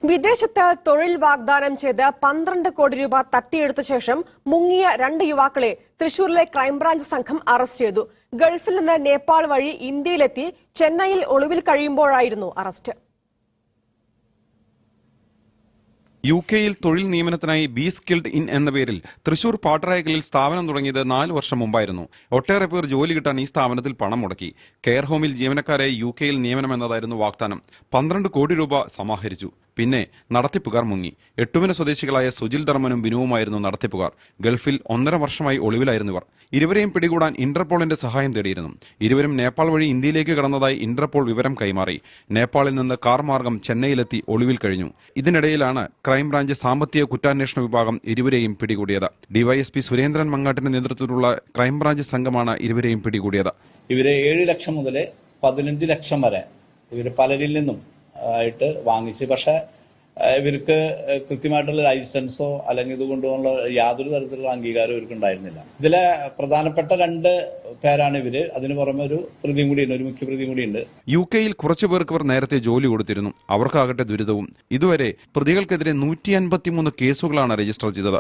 വിദേശത്ത് തൊഴിൽ വാഗ്ദാനം ചെയ്ത് 12 കോടി രൂപ തട്ടിയെടുത്ത ശേഷം മുങ്ങിയ 2 യുവാക്കളെ തൃശൂരിലെ ക്രൈംബ്രാഞ്ച് സംഘം അറസ്റ്റ് ചെയ്തു. ഗൾഫിൽ നിന്ന് നേപ്പാൾ വഴി ഇന്ത്യയിലെത്തി ചെന്നൈയിൽ ഒളിവിൽ കഴിയുമ്പോഴായിരുന്നു അറസ്റ്റ്. യുകെയിൽ തൊഴിൽ നിയമനത്തിനായി ബി സ്കിൽഡ് ഇൻ എന്ന പേരിൽ തൃശൂർ പാട്ടറായ്ക്കലിൽ സ്ഥാപനം തുടങ്ങിയത് 4 വർഷം മുമ്പായിരുന്നു. ഒട്ടേറെ പേർ ജോലി കിട്ടാൻ ഈ സ്ഥാപനത്തിൽ പണം മുടക്കി. കെയർ ഹോമിൽ ജീവനക്കാരെ യുകെയിൽ നിയമനമെന്നതായിരുന്നു വാഗ്ദാനം. 12 കോടി രൂപ സമാഹരിച്ചു. പിന്നെ നടത്തിപ്പുകാർ മുങ്ങി. എട്ടുവിന സ്വദേശികളായ സുജിൽ ധർമ്മനും ബിനുവുമായിരുന്നു നടത്തിപ്പുകാർ. ഗൾഫിൽ 1.5 വർഷമായി ഒളിവിലായിരുന്നു ഇവർ. ഇരുവരെയും പിടികൂടാൻ ഇന്റർപോളിന്റെ സഹായം തേടിയിരുന്നു. ഇരുവരും നേപ്പാൾ വഴി ഇന്ത്യയിലേക്ക് കടന്നതായി ഇന്റർപോൾ വിവരം കൈമാറി. നേപ്പാളിൽ നിന്ന് കാർ മാർഗം ചെന്നൈയിലെത്തി ഒളിവിൽ കഴിഞ്ഞു. ഇതിനിടയിലാണ് ക്രൈംബ്രാഞ്ച് സാമ്പത്തിക കുറ്റാന്വേഷണ വിഭാഗം ഇരുവരെയും പിടികൂടിയത്. ഡിവൈഎസ്പി സുരേന്ദ്രൻ മങ്ങാട്ടിന്റെ നേതൃത്വത്തിലുള്ള ക്രൈംബ്രാഞ്ച് സംഘമാണ് ഇരുവരെയും പിടികൂടിയത്. ഇവരെ 7 ലക്ഷം മുതൽ 15 ലക്ഷം വരെ ഇവര് പലരിൽ നിന്നും ആയിട്ട് വാങ്ങിച്ച്, പക്ഷെ ഇവർക്ക് കൃത്യമായിട്ടുള്ള ലൈസൻസോ അല്ലെങ്കിൽ ഇത് കൊണ്ടുപോകാനുള്ള യാതൊരു തരത്തിലുള്ള അംഗീകാരവും ഇവർക്ക് ഉണ്ടായിരുന്നില്ല. ഇതിലെ പ്രധാനപ്പെട്ട 2 പേരാണ് ഇവര്. അതിനു പുറമെ ഒരു പ്രതിയും കൂടിയുണ്ട്, ഒരു മുഖ്യ പ്രതിയും കൂടിയുണ്ട്. യുകെയിൽ കുറച്ചു പേർക്ക് ഇവർ നേരത്തെ ജോലി കൊടുത്തിരുന്നു. അവർക്കാകട്ടെ ദുരിതവും. ഇതുവരെ പ്രതികൾക്കെതിരെ 153 കേസുകളാണ് രജിസ്റ്റർ ചെയ്തത്.